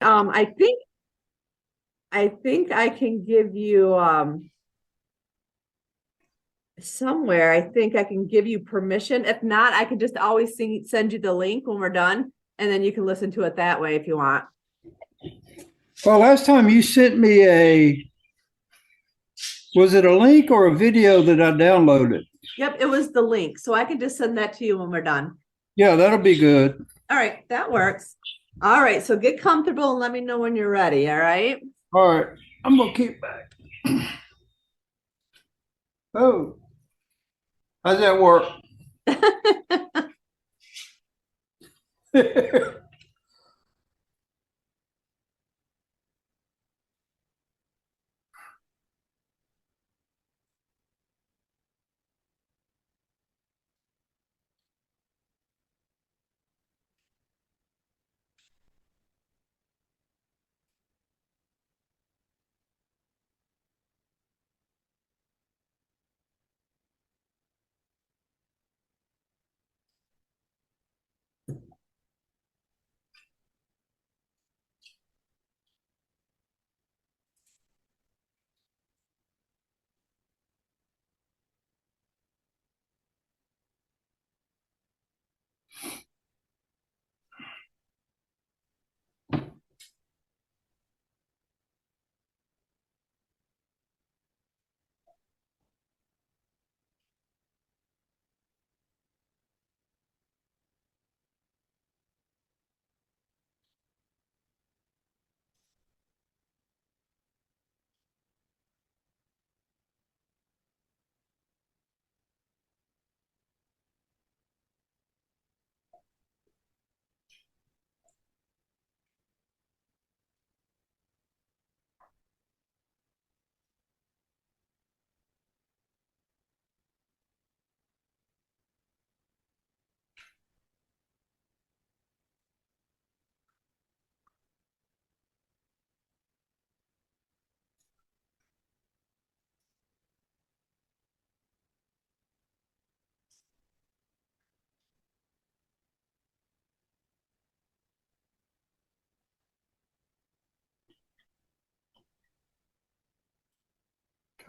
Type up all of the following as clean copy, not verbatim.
I think I can give you somewhere. I think I can give you permission. If not, I can just always send you the link when we're done, and then you can listen to it that way if you want. Well, last time you sent me was it a link or a video that I downloaded? Yep, it was the link. So I can just send that to you when we're done. Yeah, that'll be good. All right, that works. All right, so get comfortable and let me know when you're ready. All right. All right, I'm gonna keep back. Oh, how's that work?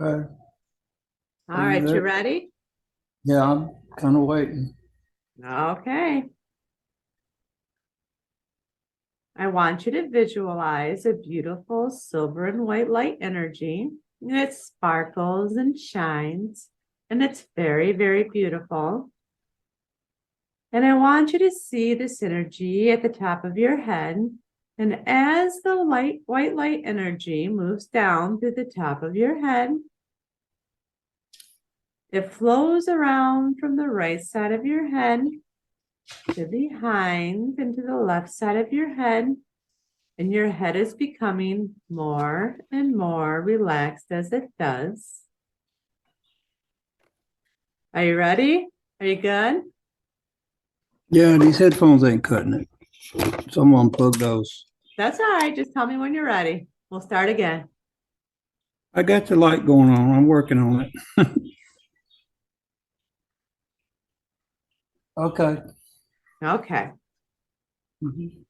Okay. All Are you right, you there? ready? Yeah, I'm kind of waiting. Okay. I want you to visualize a beautiful silver and white light energy. And it sparkles and shines, and it's very, very beautiful. And I want you to see this energy at the top of your head. And as the white light energy moves down through the top of your head, it flows around from the right side of your head to behind and to the left side of your head. And your head is becoming more and more relaxed as it does. Are you ready? Are you good? Yeah, these headphones ain't cutting it. Someone plug those. That's all right. Just tell me when you're ready. We'll start again. I got the light going on. I'm working on it. Okay. Okay. Mhm.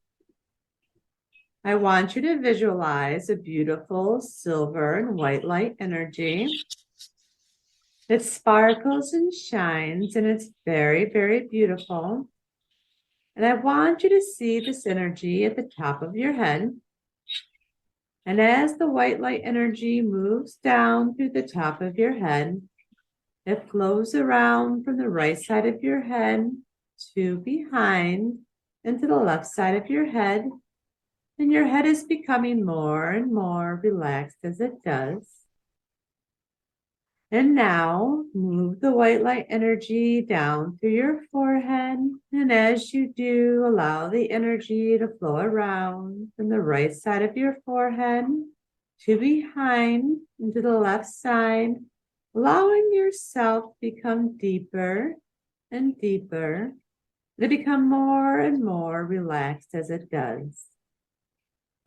I want you to visualize a beautiful silver and white light energy. It sparkles and shines, and it's very, very beautiful. And I want you to see this energy at the top of your head. And as the white light energy moves down through the top of your head, it flows around from the right side of your head to behind and to the left side of your head. And your head is becoming more and more relaxed as it does. And now move the white light energy down through your forehead. And as you do, allow the energy to flow around from the right side of your forehead to behind and to the left side, allowing yourself to become deeper and deeper, to become more and more relaxed as it does.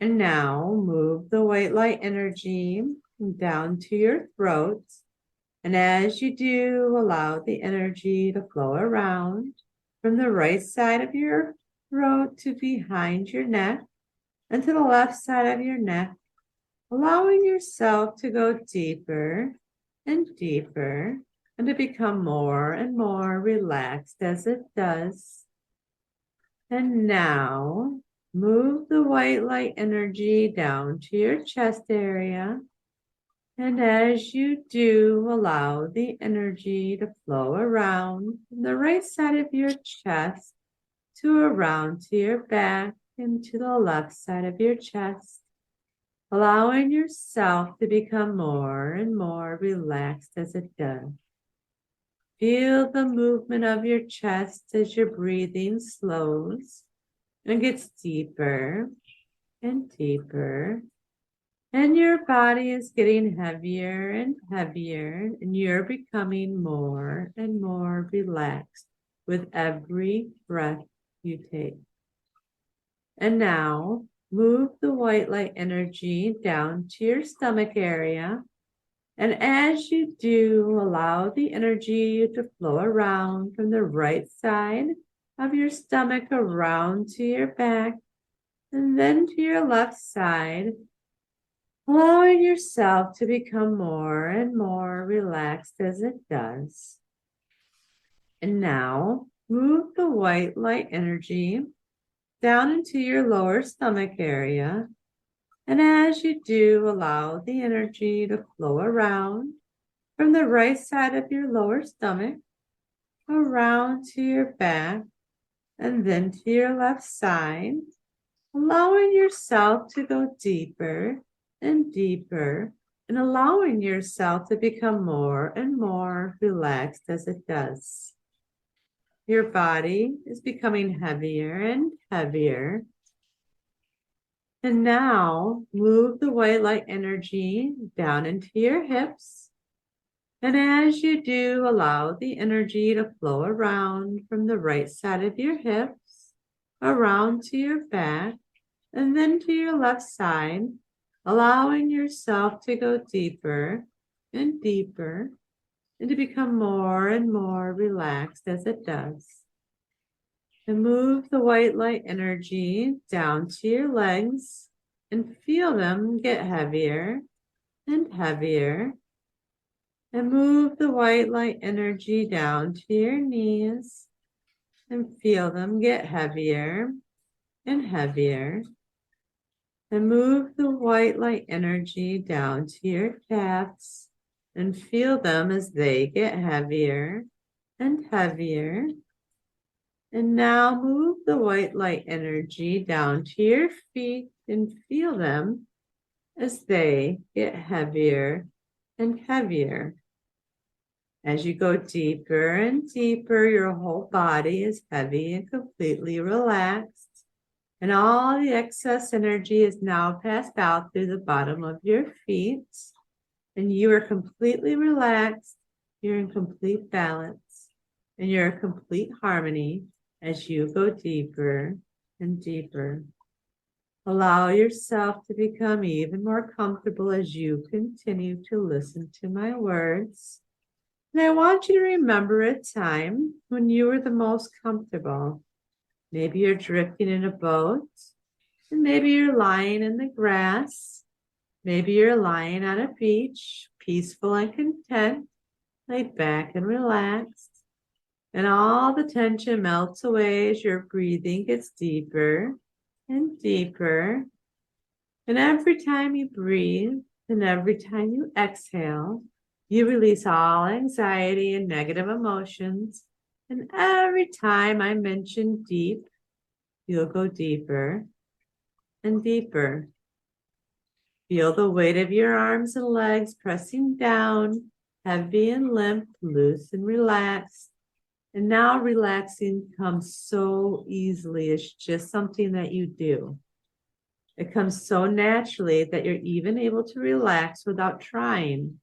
And now move the white light energy down to your throat. And as you do, allow the energy to flow around from the right side of your throat to behind your neck. and to the left side of your neck, allowing yourself to go deeper and deeper and to become more and more relaxed as it does. And now move the white light energy down to your chest area. And as you do, allow the energy to flow around from the right side of your chest to around to your back and to the left side of your chest, allowing yourself to become more and more relaxed as it does. Feel the movement of your chest as your breathing slows and gets deeper and deeper. And your body is getting heavier and heavier, and you're becoming more and more relaxed with every breath you take. And now move the white light energy down to your stomach area. And as you do, allow the energy to flow around from the right side of your stomach around to your back and then to your left side, allowing yourself to become more and more relaxed as it does. And now move the white light energy down into your lower stomach area. And as you do, allow the energy to flow around from the right side of your lower stomach, around to your back, and then to your left side, allowing yourself to go deeper and deeper, and allowing yourself to become more and more relaxed as it does. Your body is becoming heavier and heavier. And now move the white light energy down into your hips. And as you do, allow the energy to flow around from the right side of your hips, around to your back, and then to your left side, allowing yourself to go deeper and deeper and to become more and more relaxed as it does. And move the white light energy down to your legs and feel them get heavier and heavier. And move the white light energy down to your knees and feel them get heavier and heavier. And move the white light energy down to your calves and feel them as they get heavier and heavier. And now move the white light energy down to your feet and feel them as they get heavier and heavier. As you go deeper and deeper, your whole body is heavy and completely relaxed. And all the excess energy is now passed out through the bottom of your feet. And you are completely relaxed. You're in complete balance. And you're in complete harmony as you go deeper and deeper. Allow yourself to become even more comfortable as you continue to listen to my words. And I want you to remember a time when you were the most comfortable. Maybe you're drifting in a boat, and maybe you're lying in the grass. Maybe you're lying on a beach, peaceful and content, laid back and relaxed. And all the tension melts away as your breathing gets deeper and deeper. And every time you breathe and every time you exhale, you release all anxiety and negative emotions. And every time I mention deep, you'll go deeper and deeper. Feel the weight of your arms and legs pressing down, heavy and limp, loose and relaxed. And now relaxing comes so easily. It's just something that you do. It comes so naturally that you're even able to relax without trying.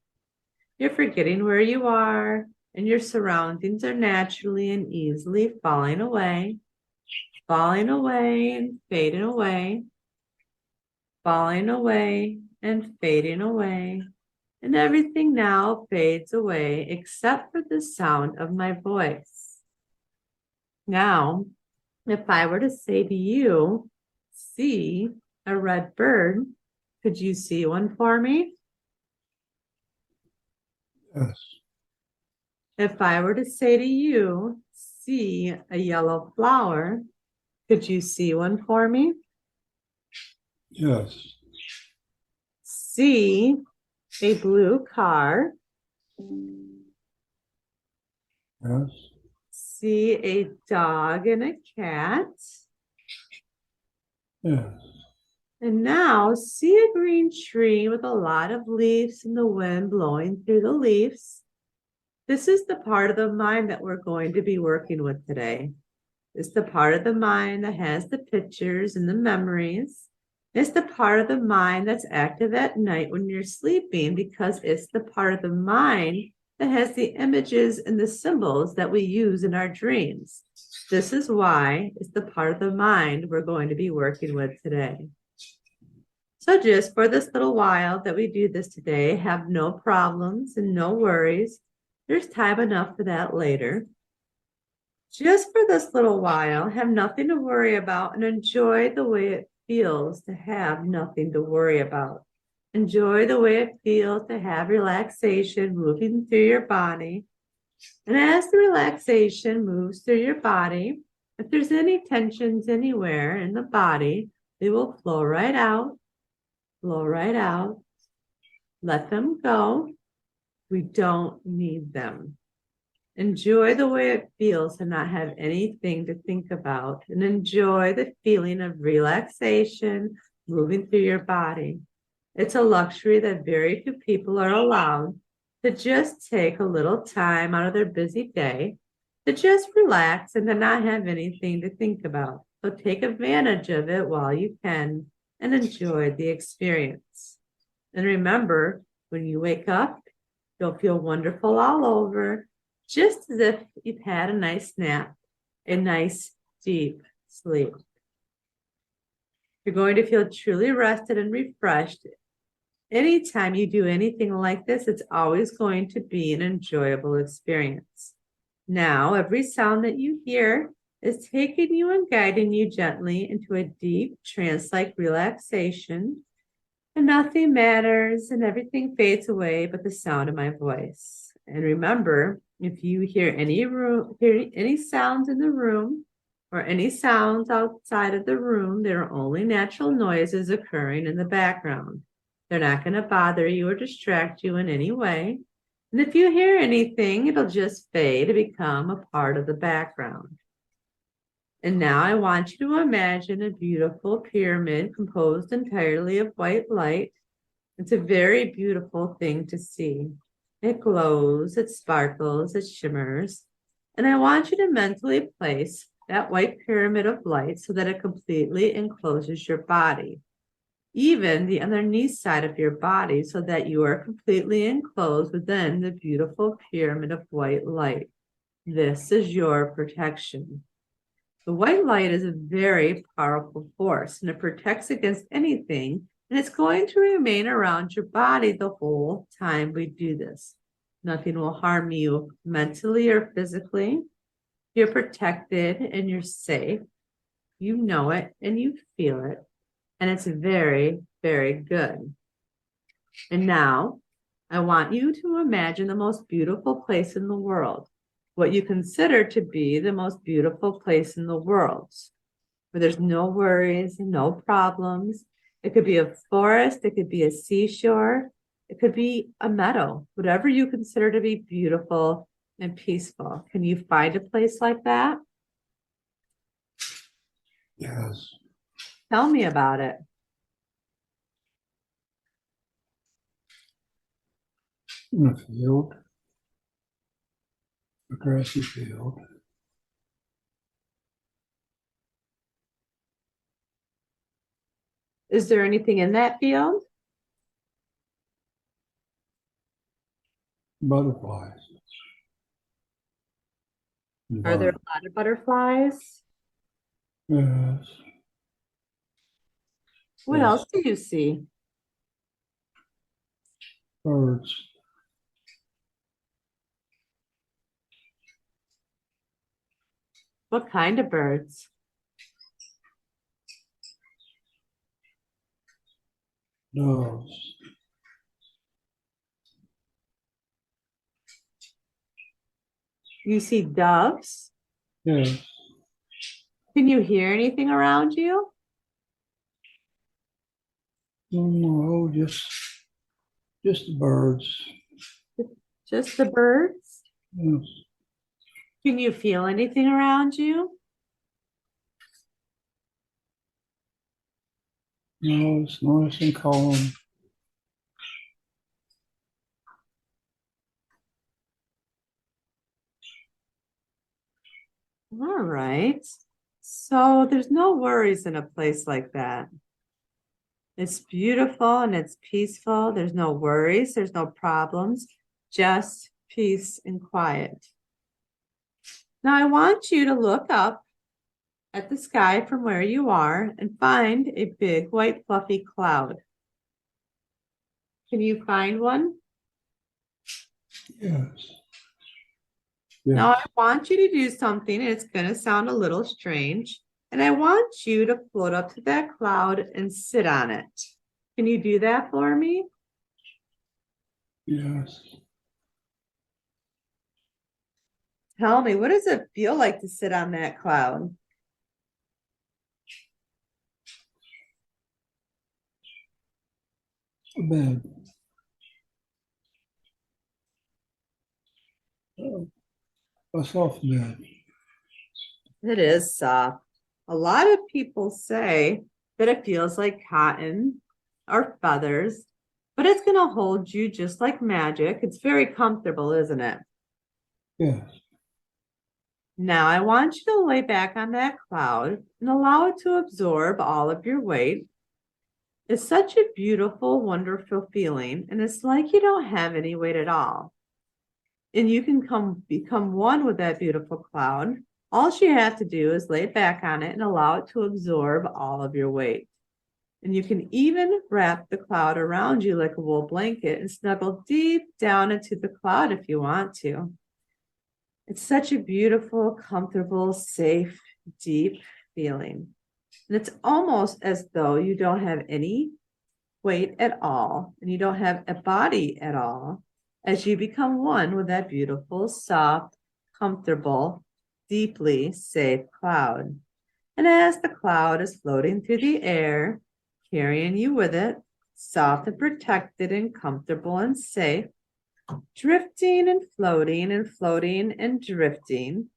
You're forgetting where you are, and your surroundings are naturally and easily falling away and fading away, falling away and fading away. And everything now fades away except for the sound of my voice. Now, if I were to say to you, see a red bird. Could you see one for me? Yes. If I were to say to you, see a yellow flower, could you see one for me? Yes. See a blue car. Yes. See a dog and a cat. Yes. And now see a green tree with a lot of leaves and the wind blowing through the leaves. This is the part of the mind that we're going to be working with today. It's the part of the mind that has the pictures and the memories. It's the part of the mind that's active at night when you're sleeping because it's the part of the mind that has the images and the symbols that we use in our dreams. This is why it's the part of the mind we're going to be working with today. So just for this little while that we do this today, have no problems and no worries. There's time enough for that later. Just for this little while, have nothing to worry about and enjoy the way it feels to have nothing to worry about. Enjoy the way it feels to have relaxation moving through your body. And as the relaxation moves through your body, if there's any tensions anywhere in the body, they will flow right out, flow right out. Let them go. We don't need them. Enjoy the way it feels to not have anything to think about, and enjoy the feeling of relaxation moving through your body. It's a luxury that very few people are allowed to just take a little time out of their busy day to just relax and to not have anything to think about. So take advantage of it while you can and enjoy the experience. And remember, when you wake up, you'll feel wonderful all over, just as if you've had a nice nap, a nice deep sleep. You're going to feel truly rested and refreshed. Anytime you do anything like this, it's always going to be an enjoyable experience. Now, every sound that you hear is taking you and guiding you gently into a deep trance-like relaxation, and nothing matters and everything fades away but the sound of my voice. And remember, if you hear any sounds in the room or any sounds outside of the room, there are only natural noises occurring in the background. They're not going to bother you or distract you in any way. And if you hear anything, it'll just fade to become a part of the background. And now I want you to imagine a beautiful pyramid composed entirely of white light. It's a very beautiful thing to see. It glows, it sparkles, it shimmers. And I want you to mentally place that white pyramid of light so that it completely encloses your body, even the underneath side of your body, so that you are completely enclosed within the beautiful pyramid of white light. This is your protection. The white light is a very powerful force, and it protects against anything, and it's going to remain around your body the whole time we do this. Nothing will harm you mentally or physically. You're protected and you're safe. You know it and you feel it, and it's very, very good. And now I want you to imagine the most beautiful place in the world, what you consider to be the most beautiful place in the world, where there's no worries and no problems. It could be a forest, it could be a seashore, it could be a meadow, whatever you consider to be beautiful and peaceful. Can you find a place like that? Yes. Tell me about it. In a field, a grassy field. Is there anything in that field? Butterflies. Are there a lot of butterflies? Yes. What Yes. else do you see? Birds. What kind of birds? Doves. You see doves? Yes. Can you hear anything around you? No, just the birds. Just the birds? Yes. Can you feel anything around you? No, it's nice and calm. All right. So there's no worries in a place like that. It's beautiful and it's peaceful. There's no worries, there's no problems, just peace and quiet. Now I want you to look up at the sky from where you are and find a big white fluffy cloud. Can you find one? Yes. Now Yes. I want you to do something, and it's going to sound a little strange. And I want you to float up to that cloud and sit on it. Can you do that for me? Yes. Tell me, what does it feel like to sit on that cloud? A bed. A soft bed. It is soft. A lot of people say that it feels like cotton or feathers, but it's going to hold you just like magic. It's very comfortable, isn't it? Yes. Now I want you to lay back on that cloud and allow it to absorb all of your weight. It's such a beautiful, wonderful feeling, and it's like you don't have any weight at all. And you can become one with that beautiful cloud. All you have to do is lay back on it and allow it to absorb all of your weight. And you can even wrap the cloud around you like a wool blanket and snuggle deep down into the cloud if you want to. It's such a beautiful, comfortable, safe, deep feeling. And it's almost as though you don't have any weight at all and you don't have a body at all as you become one with that beautiful, soft, comfortable, deeply safe cloud. And as the cloud is floating through the air, carrying you with it, soft and protected and comfortable and safe, drifting and floating and floating and drifting,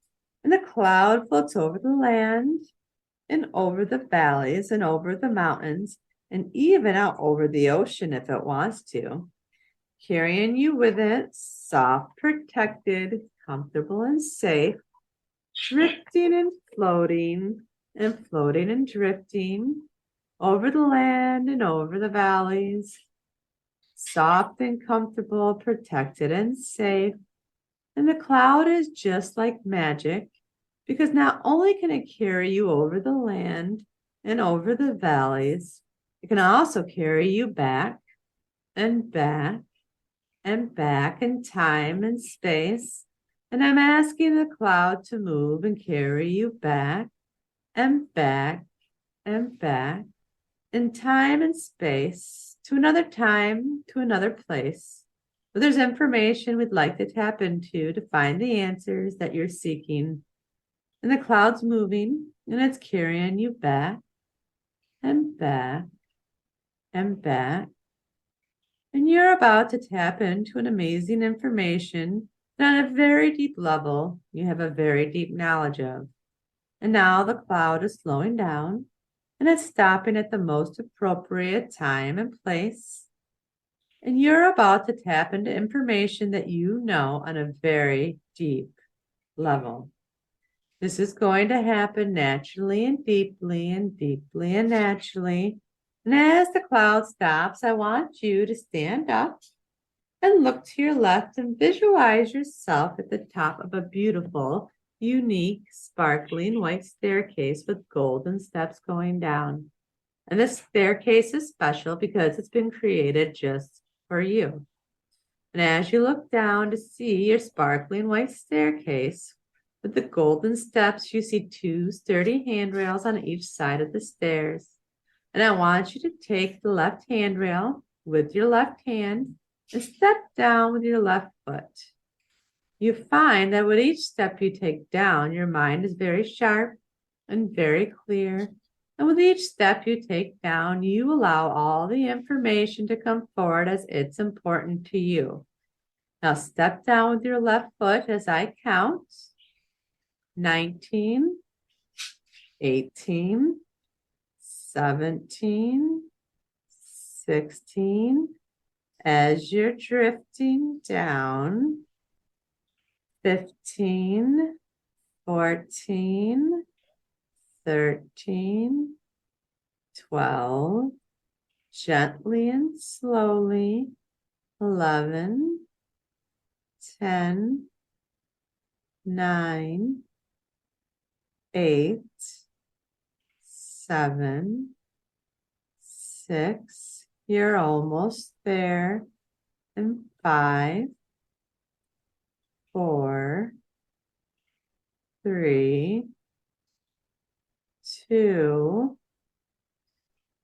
and the cloud floats over the land and over the valleys and over the mountains and even out over the ocean if it wants to, carrying you with it, soft, protected, comfortable, and safe, drifting and floating and drifting over the land and over the valleys, soft and comfortable, protected and safe. And the cloud is just like magic because not only can it carry you over the land and over the valleys, it can also carry you back and back and back in time and space. And I'm asking the cloud to move and carry you back and back and back in time and space to another time, to another place. But there's information we'd like to tap into to find the answers that you're seeking. And the cloud's moving and it's carrying you back and back and back. And you're about to tap into an amazing information that on a very deep level, you have a very deep knowledge of. And now the cloud is slowing down and it's stopping at the most appropriate time and place. And you're about to tap into information that you know on a very deep level. This is going to happen naturally and deeply and deeply and naturally. And as the cloud stops, I want you to stand up and look to your left and visualize yourself at the top of a beautiful, unique, sparkling white staircase with golden steps going down. And this staircase is special because it's been created just for you. And as you look down to see your sparkling white staircase with the golden steps, you see two sturdy handrails on each side of the stairs. And I want you to take the left handrail with your left hand and step down with your left foot. You find that with each step you take down, your mind is very sharp and very clear. And with each step you take down, you allow all the information to come forward as it's important to you. Now step down with your left foot as I count. 19, 18, 17, 16. As you're drifting down, 15, 14, 13, 12, gently and slowly, 11, 10, 9, 8, 7, 6, you're almost there, and 5, 4, 3, 2,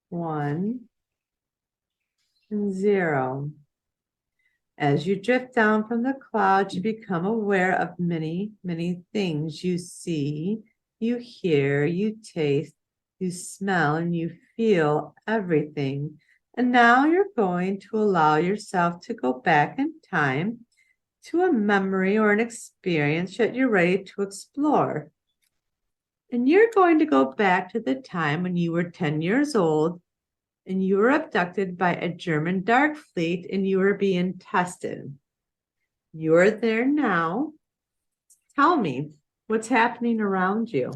1, and 0. As you drift down from the clouds, you become aware of many, many things. You see, you hear, you taste, you smell, and you feel everything. And now you're going to allow yourself to go back in time to a memory or an experience that you're ready to explore. And you're going to go back to the time when you were 10 years old and you were abducted by a German dark fleet and you were being tested. You're there now. Tell me, what's happening around you?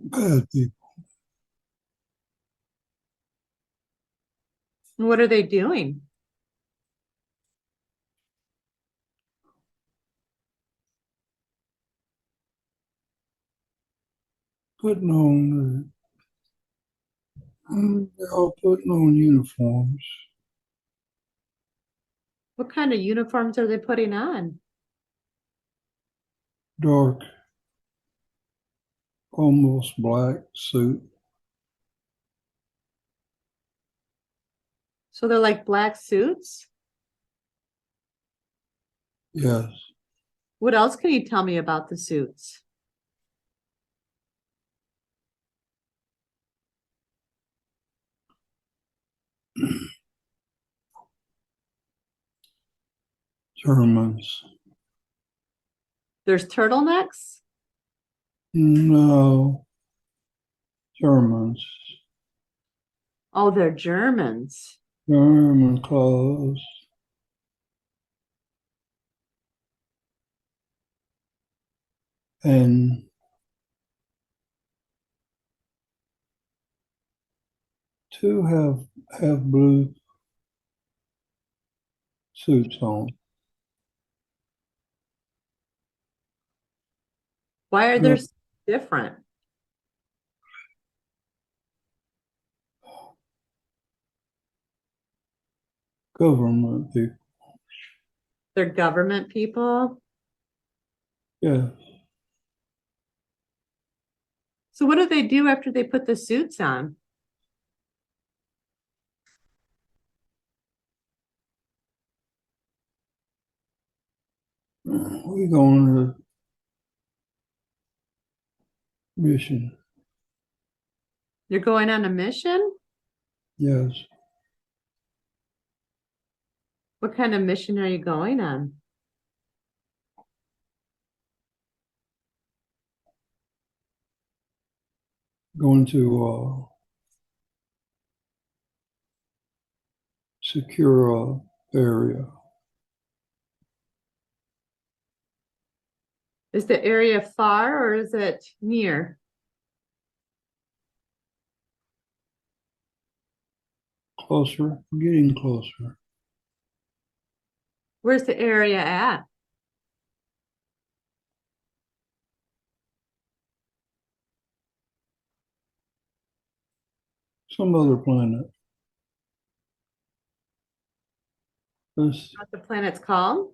Bad people. What are they doing? Putting on, they're all putting on uniforms. What kind of uniforms are they putting on? Dark, almost black suit. So they're like black suits? Yes. What else can you tell me about the suits? Germans. There's turtlenecks? No. Germans. Oh, they're Germans. German clothes. And two have blue suits on. Why are No, they different? government people. They're government people? Yeah. So what do they do after they put the suits on? We go on a mission. You're going on a mission? Yes. What kind of mission are you going on? Going to secure a area. Is the area far or is it near? Closer, getting closer. Where's the area at? Some other planet. Let's, What the planet's called?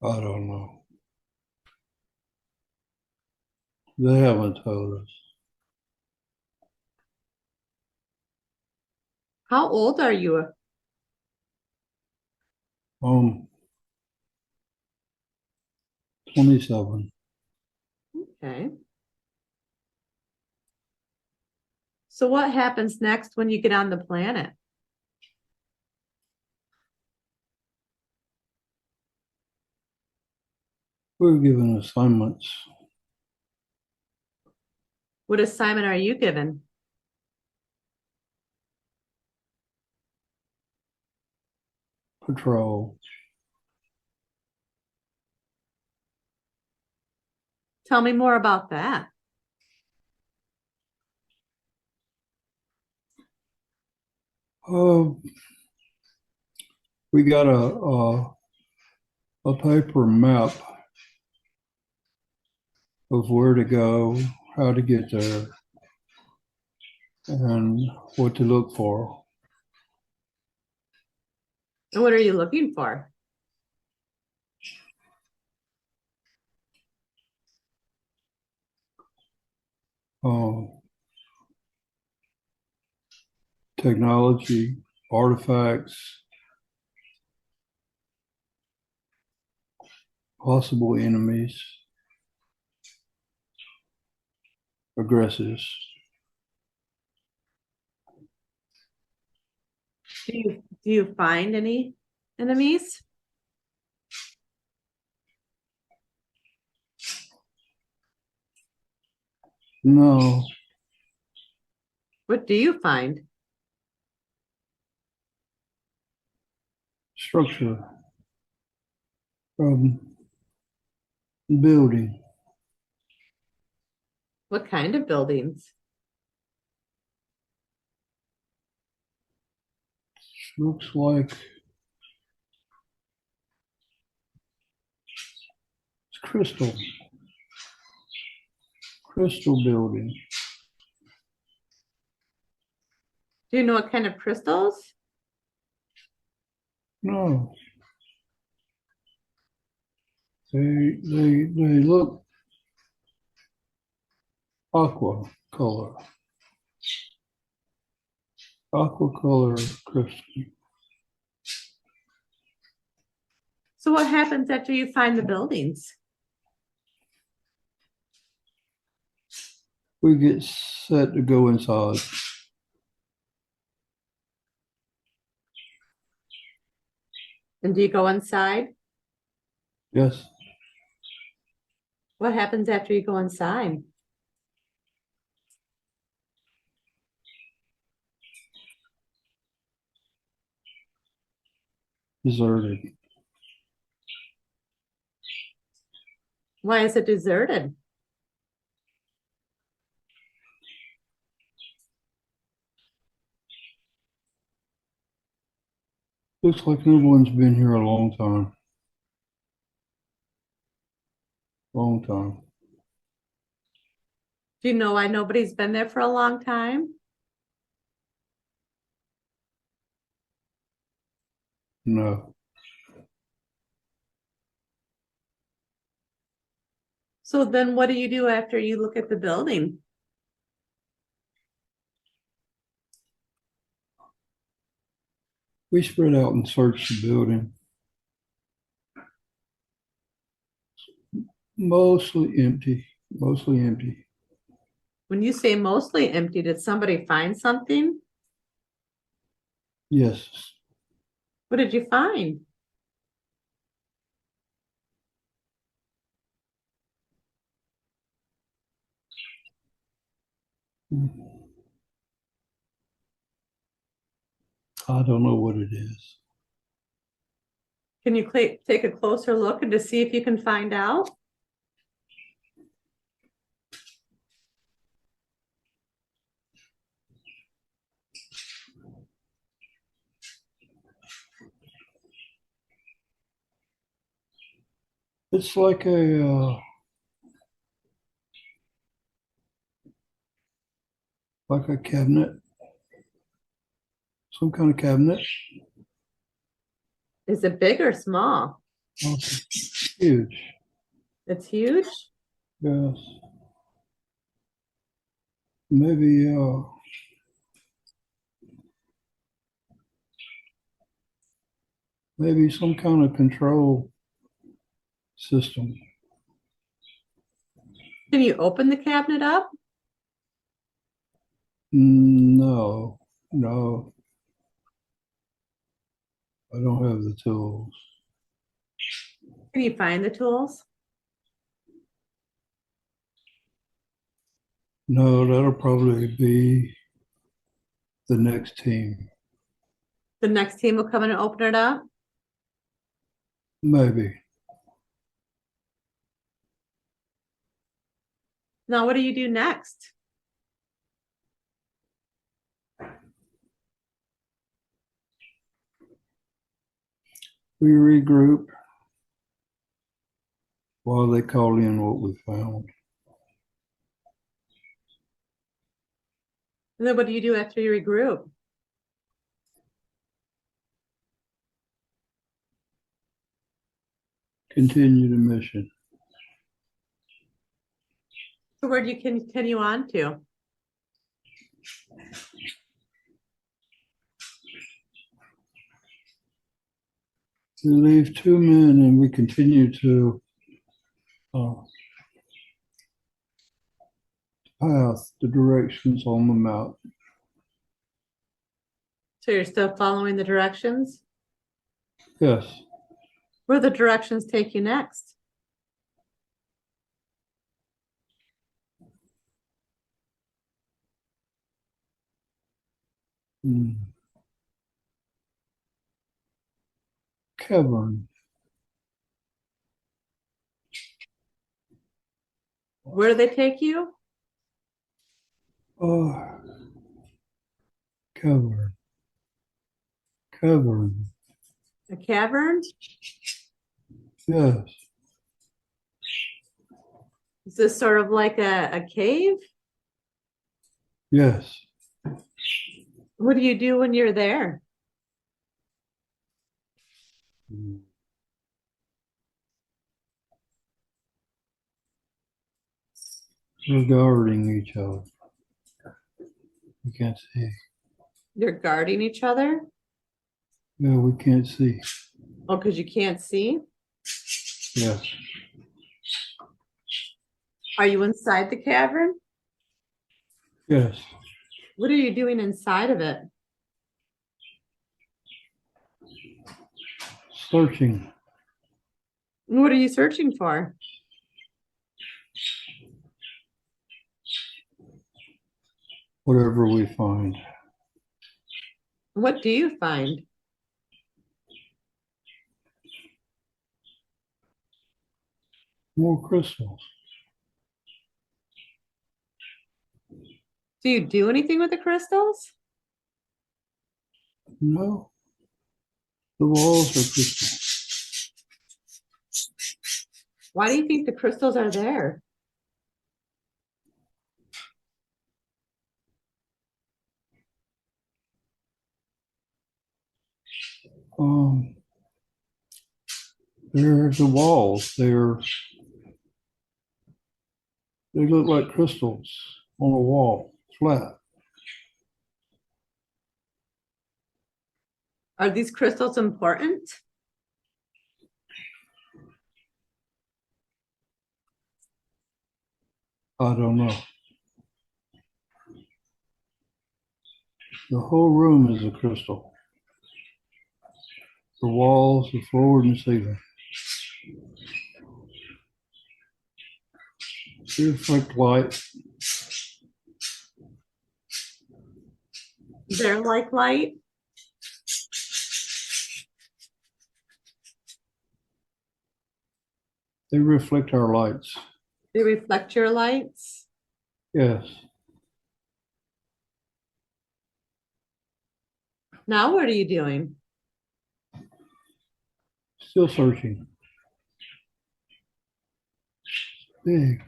I don't know. They haven't told us. How old are you? 27. Okay. So what happens next when you get on the planet? We're given assignments. What assignment are you given? Patrol. Tell me more about that. We got a paper map of where to go, how to get there, and what to look for. And what are you looking for? Technology, artifacts, possible enemies, aggressors. Do you find any enemies? No, What do you find? structure, building. What kind of buildings? Looks like it's crystal building. Do you know what kind of crystals? No, they look aqua color, crystal. So what happens after you find the buildings? We get set to go inside. And do you go inside? Yes, What happens after you go inside? deserted. Why is it deserted? Looks like no one's been here a long time. Long time. Do you know why nobody's been there for a long time? No. So then what do you do after you look at the building? We spread out and searched the building. Mostly empty. Mostly empty. When you say mostly empty, did somebody find something? Yes. What did you find? I don't know what it is. Can you take a closer look and to see if you can find out? It's like a cabinet. Some kind of cabinet. Is it big or small? Oh, it's huge. It's huge. Yes. Maybe maybe some kind of control system. Can you open the cabinet up? No, no, I don't have the tools. Can you find the tools? No, that'll probably be the next team. The next team will come in and open it up. Maybe. Now, what do you do next? We regroup while they call in what we found. And then what do you do after you regroup? Continue the mission. So where do you continue on to? We leave 2 men and we continue to path, the directions on the map. So you're still following the directions? Yes. Where the directions take you next? Cavern. Where do they take you? Cavern. Cavern. A cavern? Yes. Is this sort of like a cave? Yes. What do you do when you're there? We're guarding each other. We can't see. You're guarding each other? Yeah, we can't see. Oh, because you can't see? Yes. Are you inside the cavern? Yes. What are you doing inside of it? Searching. What are you searching for? Whatever we find. What do you find? More crystals. Do you do anything with the crystals? No. The walls are crystal. Why do you think the crystals are there? They're the walls. They look like crystals on a wall, flat. Are these crystals important? I don't know. The whole room is a crystal. The walls, the floor, and the ceiling. They reflect light. They're like light. They reflect our lights. They reflect your lights. Yes. Now what are you doing? Still searching. Big.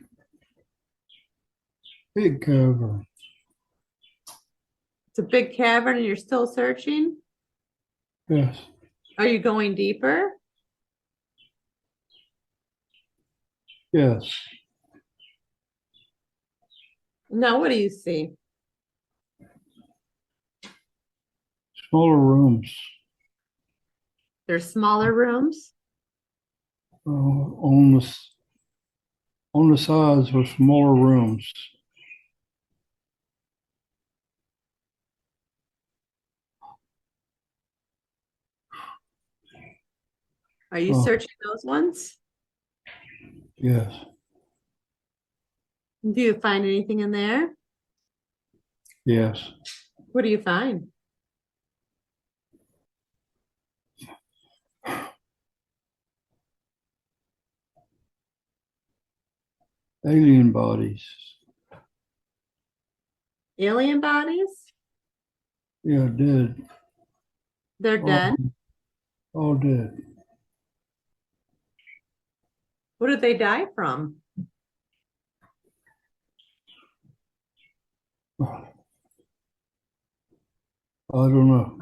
Big cavern. It's a big cavern and you're still searching? Yes. Are you going deeper? Yes. No, what do you see? Smaller rooms There's smaller rooms. on the sides were smaller rooms. Are you Oh, searching those ones? yes. Do you find anything in there? Yes. What do you find? Alien bodies. Alien bodies? Yeah, dead. They're All, dead. all dead. What did they die from? I don't know.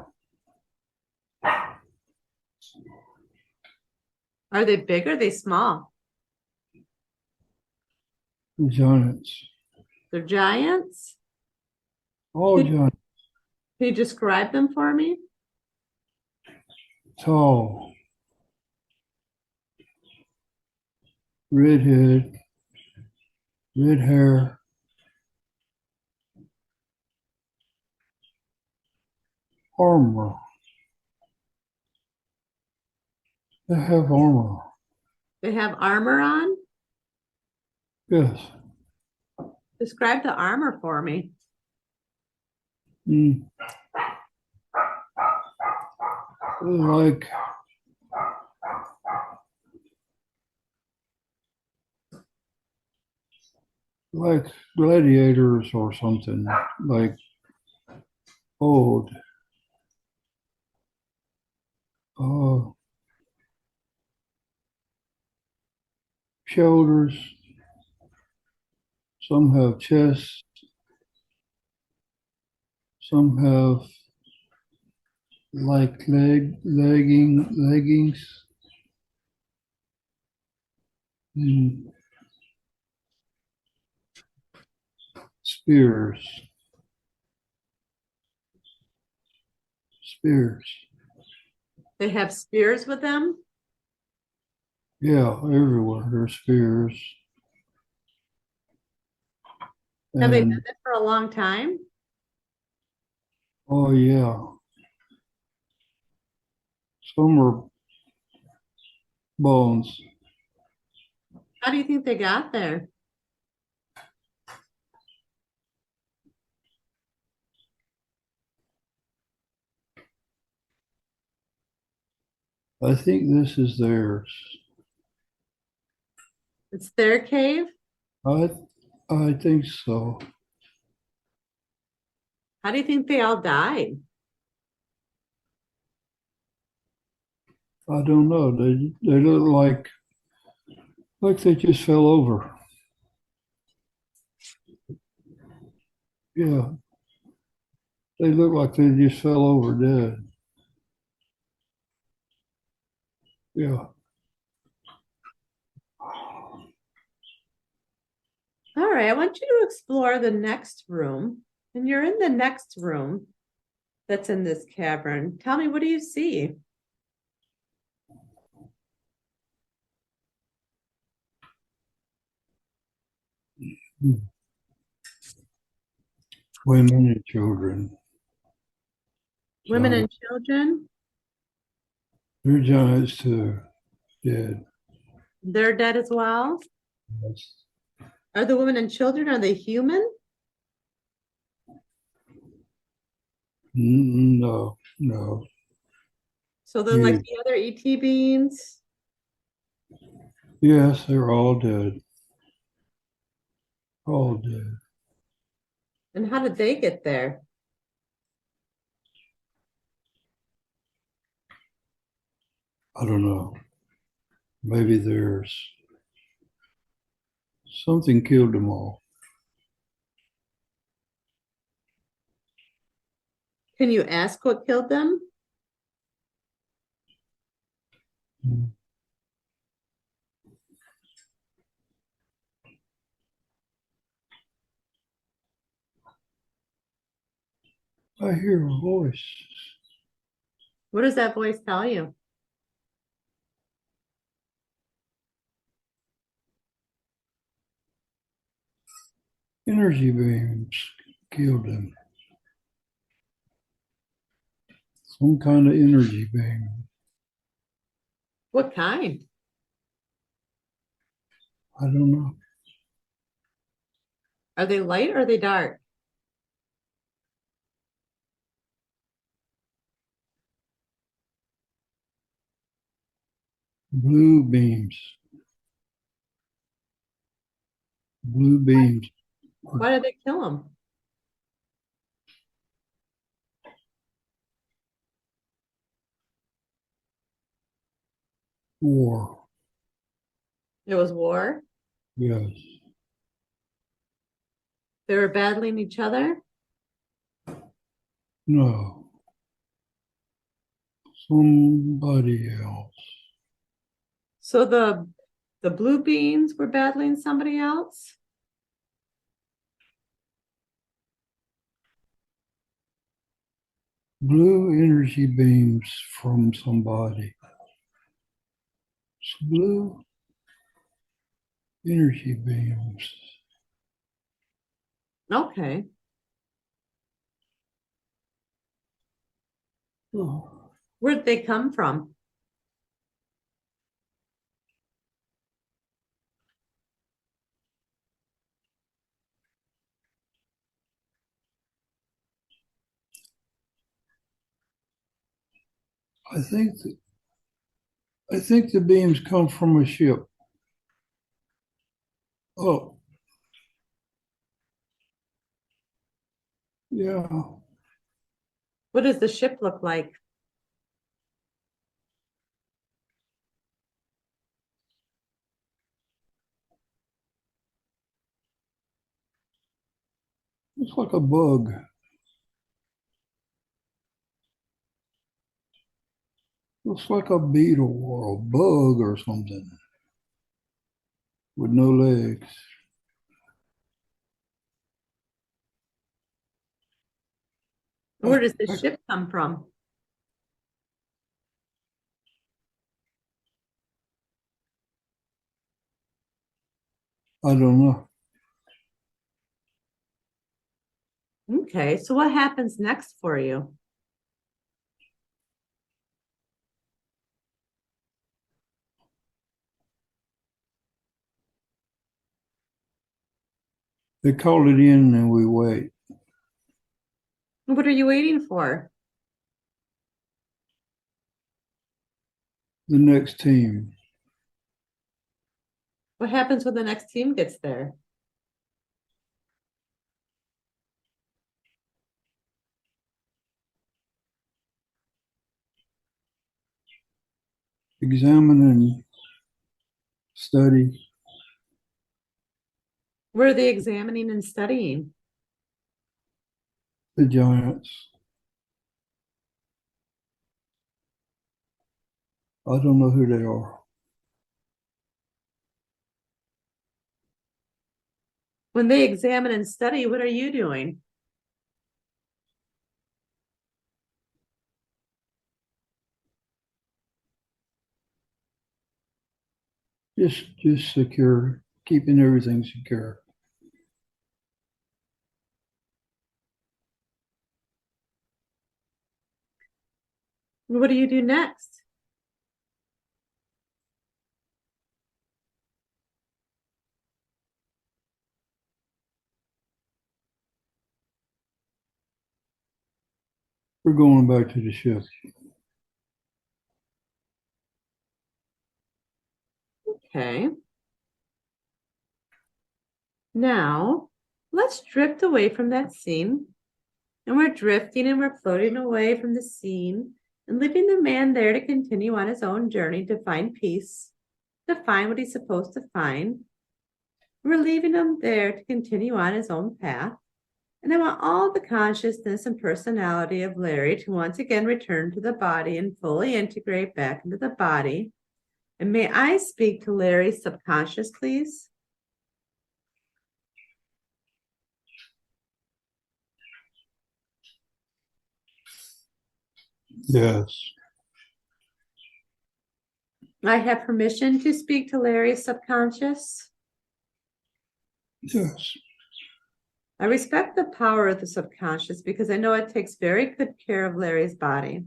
Are they big or are they small? Giants. They're giants. All Can giants. can you describe them for me? Tall. Red head. Red hair. Armor. They have armor. They have armor on. Yes. Describe the armor for me. Mm. Like like gladiators or something. Like old. Uh, Shoulders. Some have chests. Some have like leggings. And spears. Spears. They have spears with them. Yeah, everywhere there's spears. Have they been And there for a long time? oh yeah, some are bones. How do you think they got there? I think this is theirs. It's their cave. I I think so. How do you think they all died? I don't know. They look like they just fell over. Yeah, they look like they just fell over dead. Yeah. All right, I want you to explore the next room. And you're in the next room that's in this cavern. Tell me, what do you see? Women and children. Women and Giants. children? They're giants too. Dead. They're dead as well. Yes. Are the women and children, are they human? No, no. So they're like You. the other ET beings. Yes, they're all dead. All dead. And how did they get there? I don't know. Maybe there's something killed them all. Can you ask what killed them? I hear a voice. What does that voice tell you? Energy beams killed him. Some kind of energy beam. What kind? I don't know. Are they light or are they dark? Blue beams. Blue beams. Why did they kill him? War. It was war. Yes. They were battling each other. No. Somebody else. So the blue beans were battling somebody else. Blue energy beams from somebody. Blue energy beams. Okay. Oh, Where did they come from? I think the beams come from a ship. Oh, yeah. What does the ship look like? It's like a bug. Looks like a beetle or a bug or something with no legs. Where does the ship come from? I don't know. Okay, so what happens next for you? They call it in and we wait. What are you waiting for? The next team. What happens when the next team gets there? Examine and study. What are they examining and studying? The giants. I don't know who they are. When they examine and study, what are you doing? Just secure, keeping everything secure. What do you do next? We're going back to the ship. Okay. Now, let's drift away from that scene. And we're drifting and we're floating away from the scene and leaving the man there to continue on his own journey to find peace, to find what he's supposed to find. We're leaving him there to continue on his own path. And I want all the consciousness and personality of Larry to once again return to the body and fully integrate back into the body. And may I speak to Larry's subconscious, please? Yes. I have permission to speak to Larry's subconscious. Yes. I respect the power of the subconscious because I know it takes very good care of Larry's body.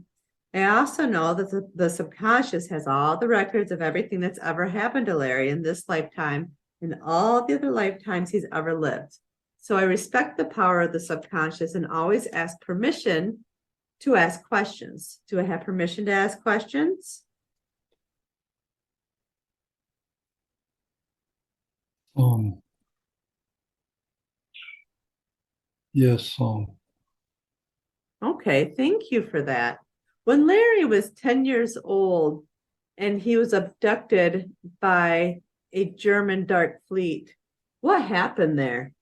I also know that the subconscious has all the records of everything that's ever happened to Larry in this lifetime and all the other lifetimes he's ever lived. So I respect the power of the subconscious and always ask permission to ask questions. Do I have permission to ask questions? Yes. Okay, thank you for that. When Larry was 10 years old and he was abducted by a German dark fleet, what happened there?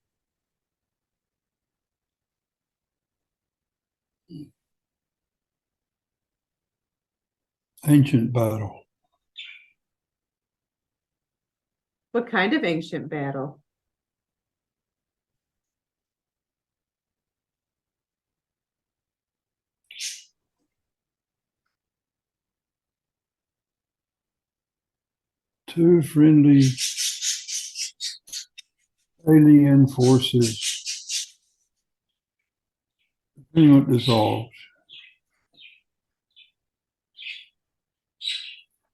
Ancient battle. What kind of ancient battle? Two friendly alien forces. Agreement dissolved.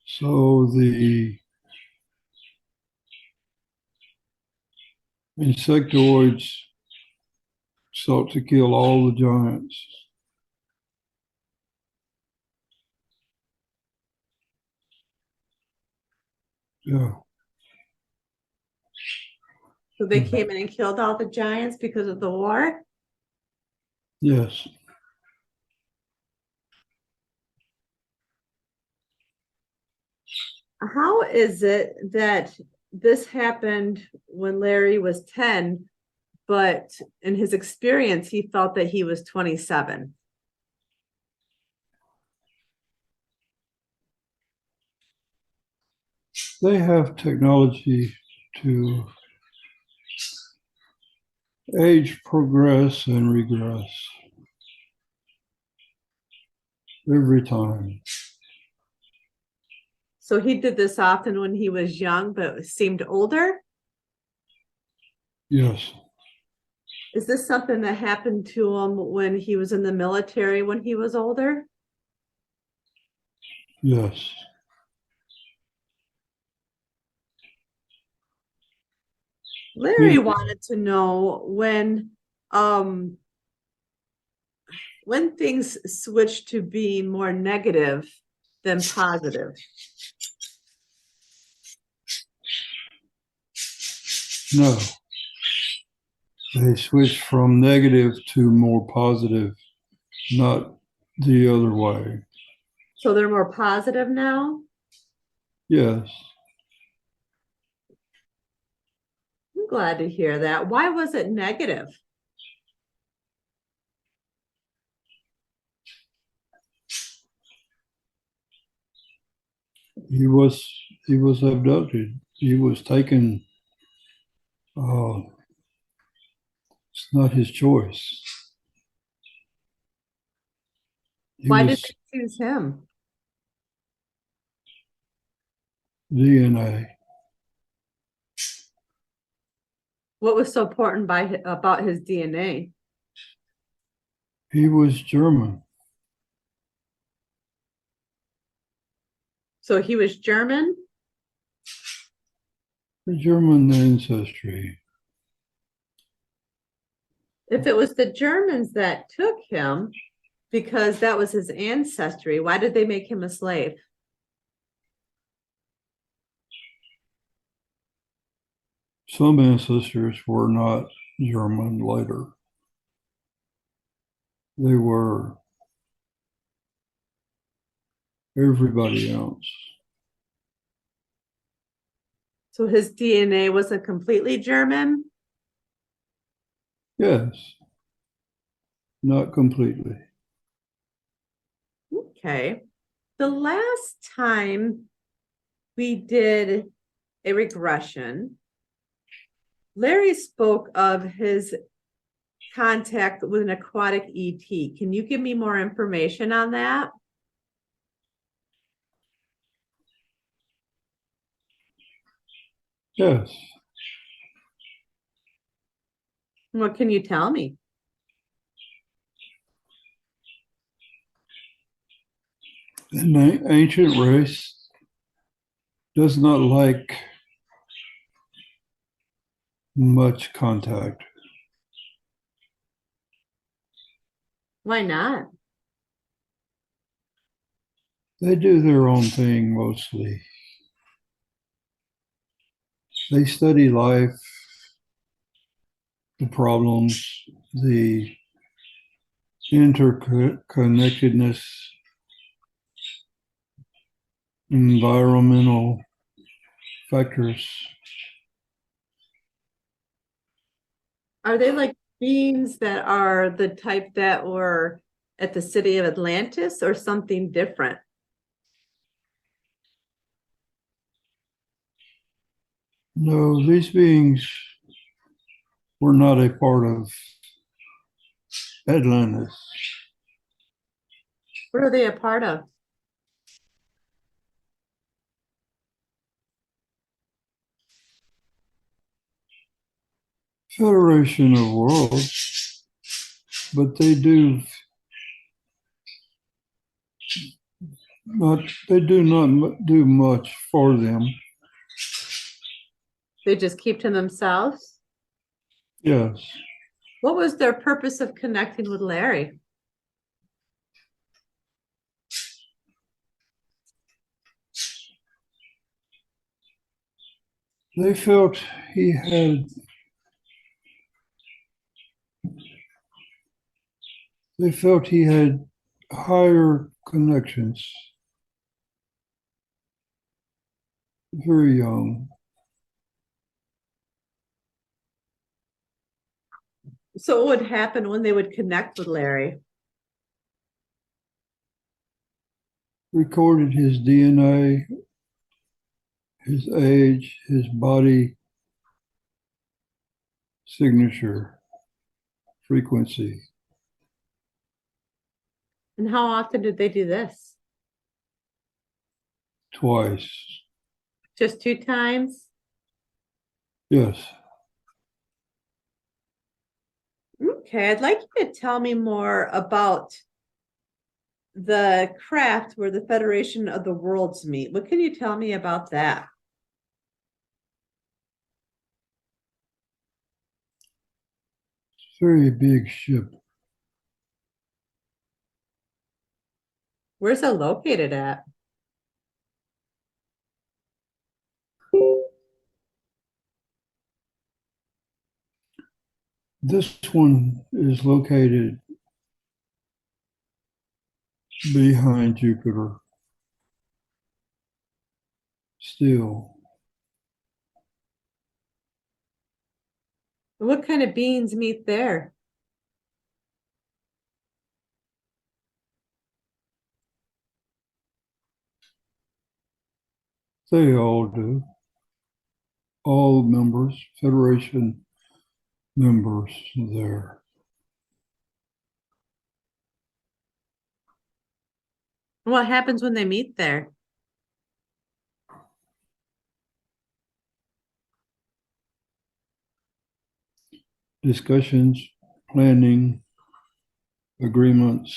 So the insectoids sought to kill all the giants. Yeah. So they came in and killed all the giants because of the war? Yes. How is it that this happened when Larry was 10, but in his experience, he felt that he was 27? They have technology to age progress and regress every time. So he did this often when he was young, but seemed older? Yes. Is this something that happened to him when he was in the military when he was older? Yes. Larry wanted to know when things switch to being more negative than positive. No. They switch from negative to more positive, not the other way. So they're more positive now? Yes. I'm glad to hear that. Why was it negative? He was abducted. He was taken. It's not his choice. Why did they choose him? DNA. What was so important about his DNA? He was German. So he was German? German ancestry. If it was the Germans that took him because that was his ancestry, why did they make him a slave? Some ancestors were not German later. They were everybody else. So his DNA wasn't completely German? Yes. Not completely. Okay. The last time we did a regression. Larry spoke of his contact with an aquatic ET. Can you give me more information on that? Yes. What can you tell me? An ancient race does not like much contact. Why not? They do their own thing mostly. They study life, the problems, the interconnectedness, environmental factors. Are they like beings that are the type that were at the city of Atlantis or something different? No, these beings were not a part of Atlantis. What are they a part of? Federation of Worlds, but they do not do much for them. They just keep to themselves? Yes. What was their purpose of connecting with Larry? They felt he had higher connections. Very young. So what would happen when they would connect with Larry? Recorded his DNA, his age, his body signature, frequency. And how often did they do this? Twice. Just 2 times? Yes. Okay, I'd like you to tell me more about the craft where the Federation of the Worlds meet. What can you tell me about that? Very big ship. Where's it located at? This one is located behind Jupiter. Still. What kind of beings meet there? They all do. All members, Federation members there. What happens when they meet there? Discussions, planning, agreements,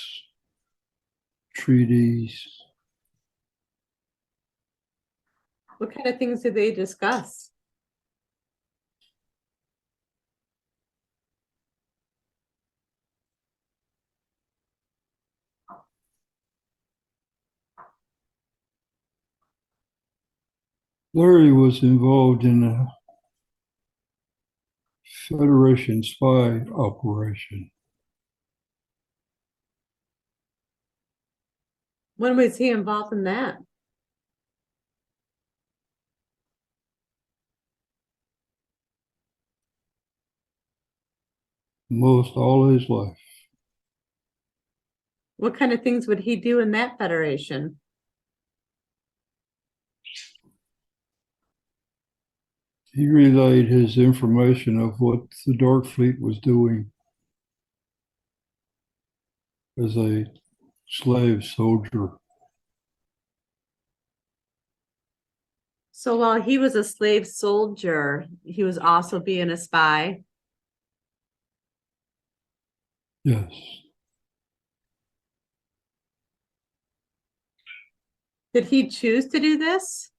treaties. What kind of things do they discuss? Larry was involved in a Federation spy operation. When was he involved in that? Most all his life. What kind of things would he do in that Federation? he relayed his information of what the Dark Fleet was doing as a slave soldier. So while he was a slave soldier, he was also being a spy. Yes. Did he choose to do this?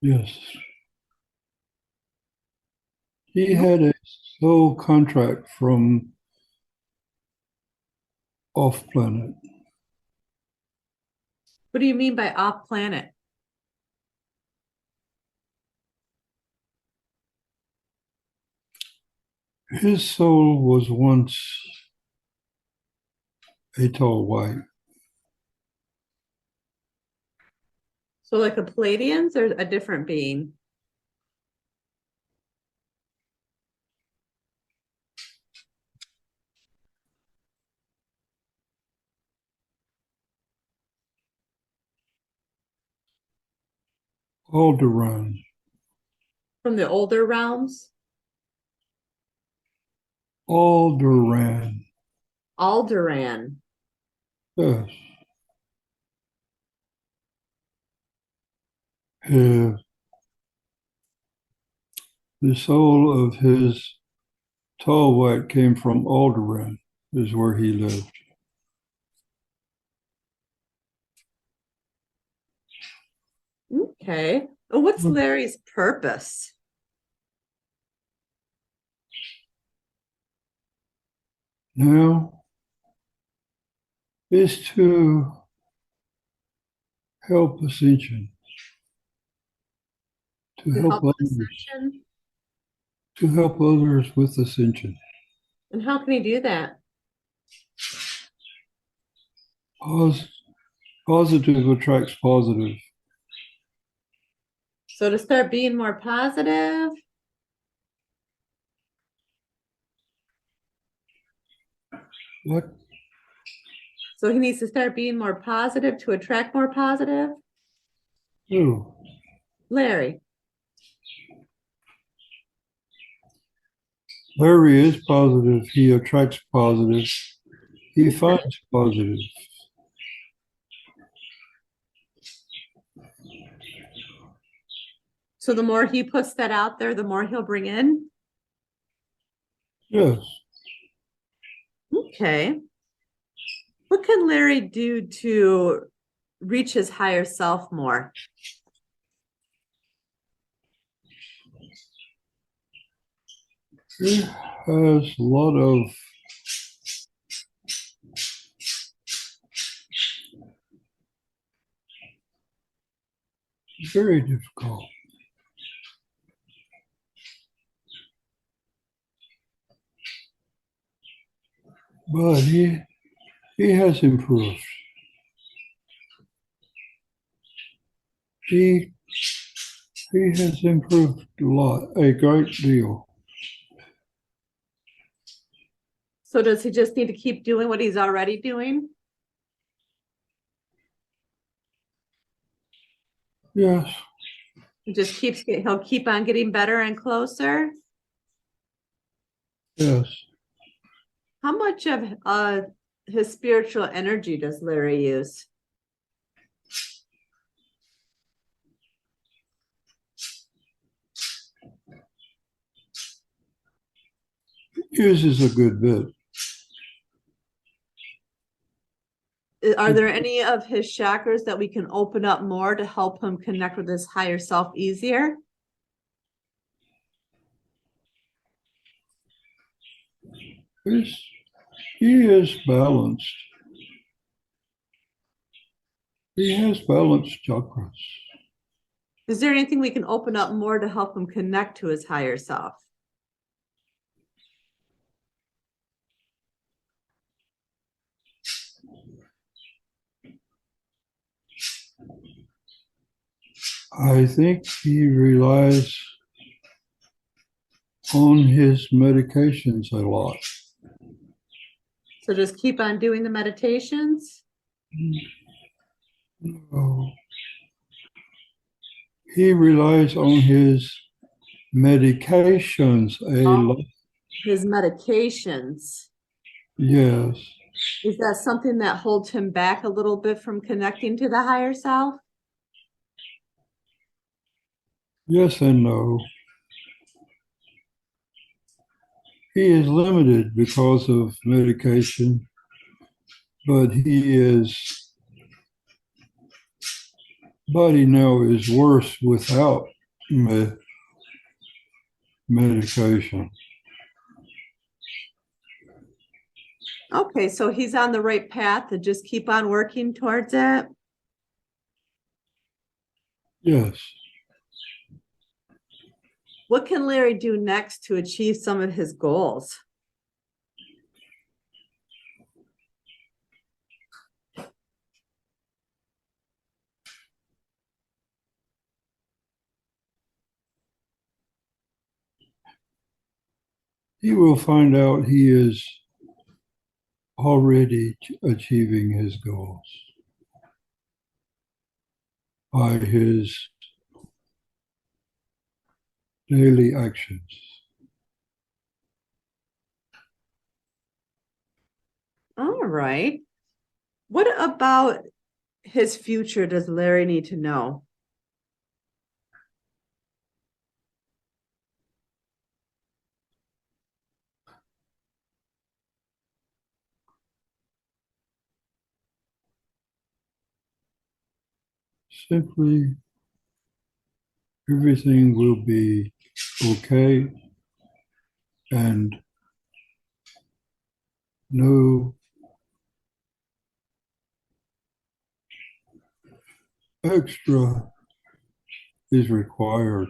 Yes. He had a sole contract from off planet. What do you mean by off planet? His soul was once a tall white. So like a Palladians or a different being? Alderaan. From the older realms? Alderaan. Alderaan. Yes. Uh, the soul of his tall white came from Alderaan, is where he lived. Okay. Well, what's Larry's purpose? Now is to help Ascension, to To help help others, Ascension? to help others with Ascension. And how can he do that? Positive attracts positive. So to start being more positive? What? So he needs to start being more positive to attract more positive? Oh, Larry. Larry is positive. He attracts positive. He finds positive. So the more he puts that out there, the more he'll bring in? Yes. Okay. What can Larry do to reach his higher self more? He has a lot of very difficult. But he has improved. He has improved a lot, a great deal. So does he just need to keep doing what he's already doing? Yes. He just he'll keep on getting better and closer. Yes. How much of his spiritual energy does Larry use? Uses a good bit. Are there any of his chakras that we can open up more to help him connect with his higher self easier? He is balanced. He has balanced chakras. Is there anything we can open up more to help him connect to his higher self? I think he relies on his medications a lot. So just keep on doing the meditations? No. He relies on his medications a lot. His medications. Yes. Is that something that holds him back a little bit from connecting to the higher self? Yes and no. He is limited because of medication, but his body now is worse without medication. Okay, so he's on the right path to just keep on working towards it. Yes. What can Larry do next to achieve some of his goals? He will find out he is already achieving his goals by his daily actions. All right. What about his future does Larry need to know? Simply, everything will be okay and no extra is required.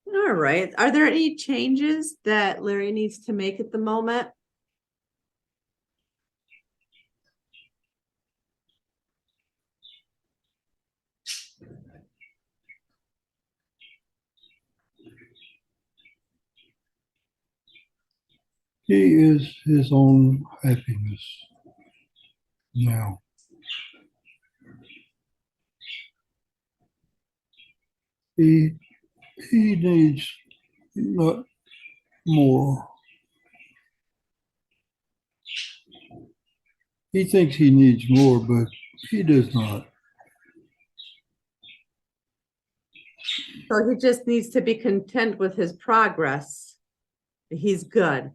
All right. Are there any changes that Larry needs to make at the moment? He is his own happiness now. He needs not more. He thinks he needs more, but he does not. So he just needs to be content with his progress. He's good.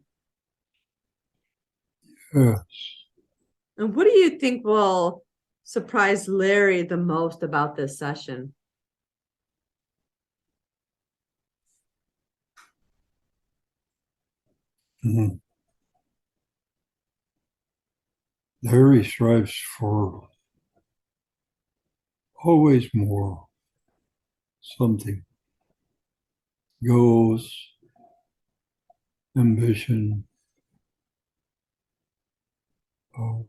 Yes. And what do you think will surprise Larry the most about this session? Mhm. Larry strives for always more, something, goals, ambition, uh,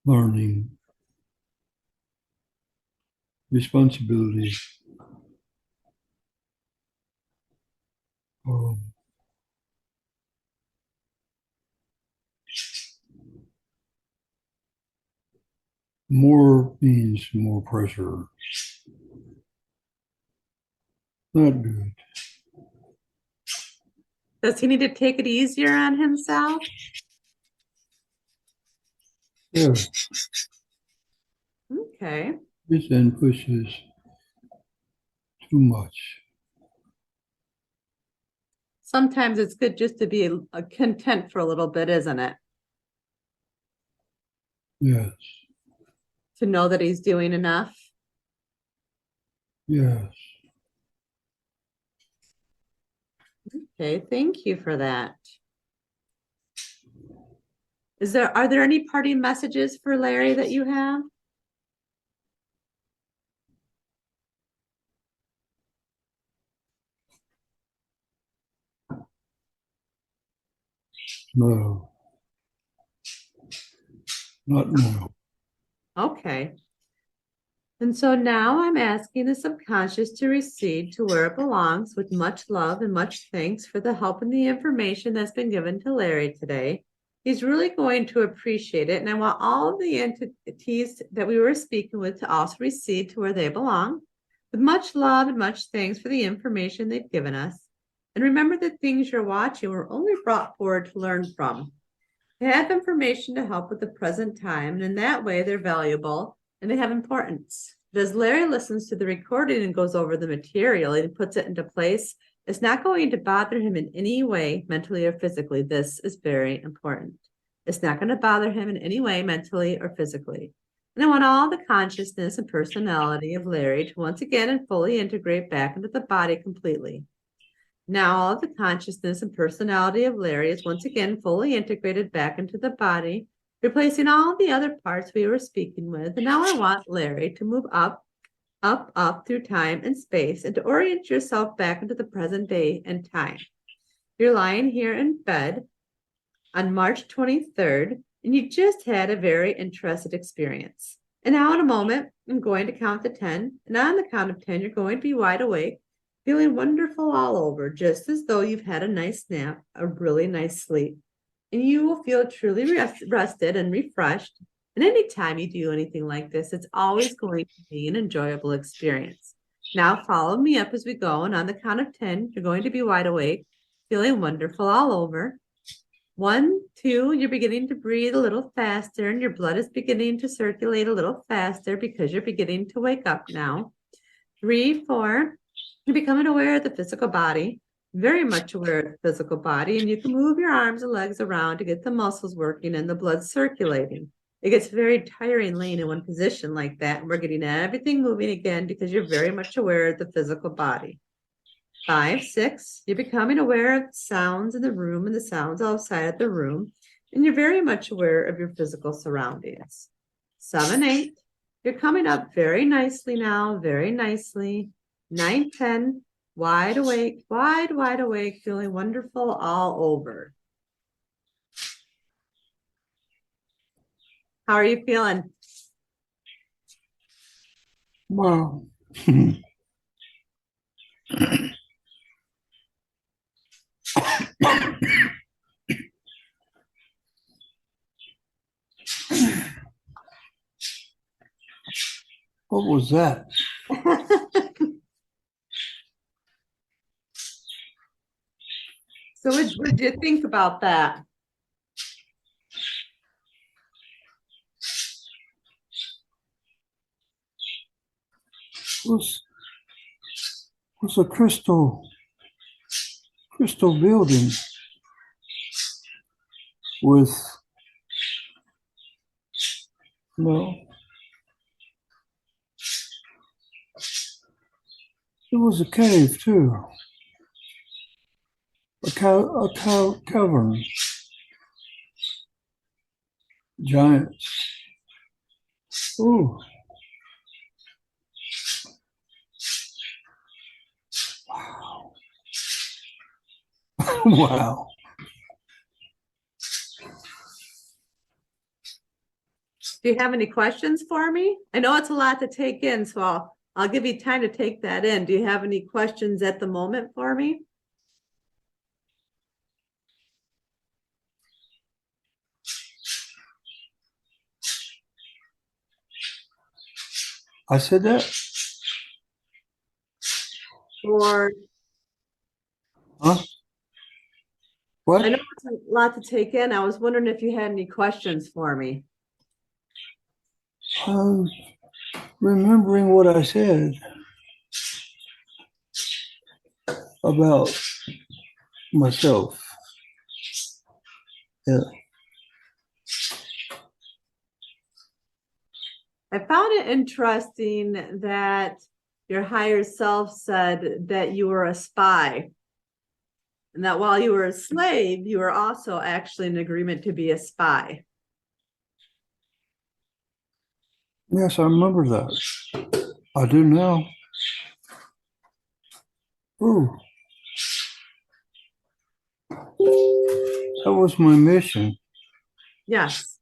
learning, responsibility, um, more means more pressure. Not good. Does he need to take it easier on himself? Yeah, Okay. this then pushes too much. Sometimes it's good just to be content for a little bit, isn't it? Yes, To know that he's doing enough. yes. Okay, thank you for that. Are there any parting messages for Larry that you have? No, not now. Okay. And so now I'm asking the subconscious to recede to where it belongs with much love and much thanks for the help and the information that's been given to Larry today. He's really going to appreciate it. And I want all of the entities that we were speaking with to also recede to where they belong with much love and much thanks for the information they've given us. And remember that things you're watching were only brought forward to learn from. They have information to help with the present time, and in that way, they're valuable and they have importance. But as Larry listens to the recording and goes over the material and puts it into place, it's not going to bother him in any way, mentally or physically. This is very important. It's not going to bother him in any way, mentally or physically. And I want all the consciousness and personality of Larry to once again and fully integrate back into the body completely. Now all of the consciousness and personality of Larry is once again fully integrated back into the body, replacing all the other parts we were speaking with. And now I want Larry to move up, up, up through time and space and to orient yourself back into the present day and time. You're lying here in bed on March 23rd, and you just had a very interesting experience. And now in a moment, I'm going to count to 10. And on the count of 10, you're going to be wide awake, feeling wonderful all over, just as though you've had a nice nap, a really nice sleep. And you will feel truly rested and refreshed. And anytime you do anything like this, it's always going to be an enjoyable experience. Now follow me up as we go. And on the count of 10, you're going to be wide awake, feeling wonderful all over. 1, 2, you're beginning to breathe a little faster and your blood is beginning to circulate a little faster because you're beginning to wake up now. 3, 4, you're becoming aware of the physical body, very much aware of the physical body, and you can move your arms and legs around to get the muscles working and the blood circulating. It gets very tiring laying in one position like that, and we're getting everything moving again because you're very much aware of the physical body. 5, 6, you're becoming aware of the sounds in the room and the sounds outside of the room, and you're very much aware of your physical surroundings. 7, 8, you're coming up very nicely now, very nicely. 9, 10, wide awake, wide awake, feeling wonderful all over. How are you feeling? Wow. What was that? So what did you think about that? Was a crystal building with it was a cave too, a cavern, giants. Ooh. Wow. Do you have any questions for me? I know it's a lot to take in, so I'll give you time to take that in. Do you have any questions at the moment for me? I said that? Or Huh? What? I know it's a lot to take in. I was wondering if you had any questions for me. Remembering what I said about myself. Yeah. I found it interesting that your higher self said that you were a spy. And that while you were a slave, you were also actually in agreement to be a spy. Yes, I remember that. I do now. Ooh. That was my mission. Yes.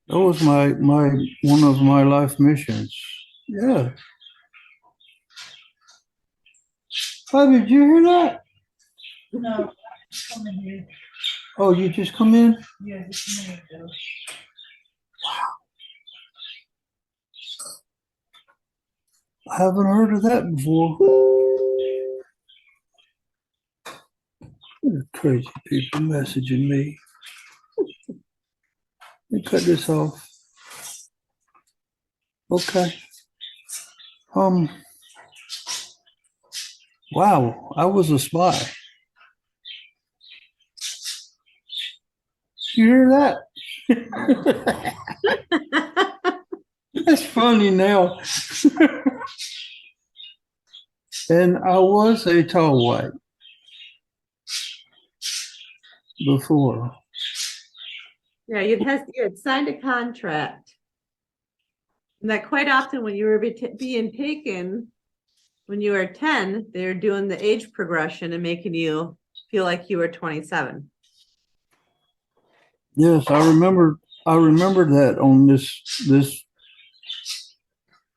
That was my one of my life missions. Yeah. Bobby, did you hear that? No, come in here. Oh, you just come in? Yeah, just a minute ago. I haven't heard of that before. Crazy people messaging me. Let me cut this off. Okay. Wow, I was a spy. You hear that? That's funny now. And I was a tall white before. Yeah, you had signed a contract. And that quite often when you were being taken, when you were 10, they're doing the age progression and making you feel like you were 27. Yes, I remember that on this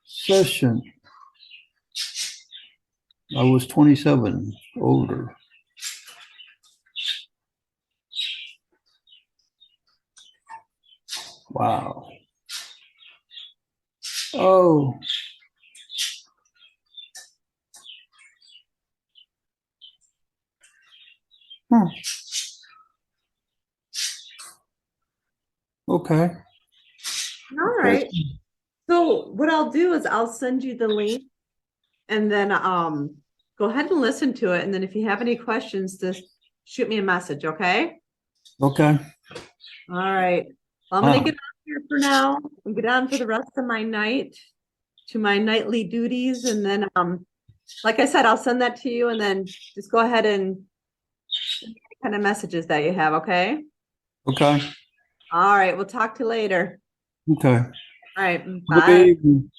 session. I was 27, older. Wow. Oh. Huh. Okay. All right. So what I'll do is I'll send you the link and then go ahead and listen to it. And then if you have any questions, just shoot me a message, okay? Okay. All right. Well, I'm gonna get on here for now and get on for the rest of my night to my nightly duties. And then like I said, I'll send that to you and then just go ahead and kind of messages that you have, okay? Okay. All right, we'll talk to you later. Okay. All right, Good bye. evening.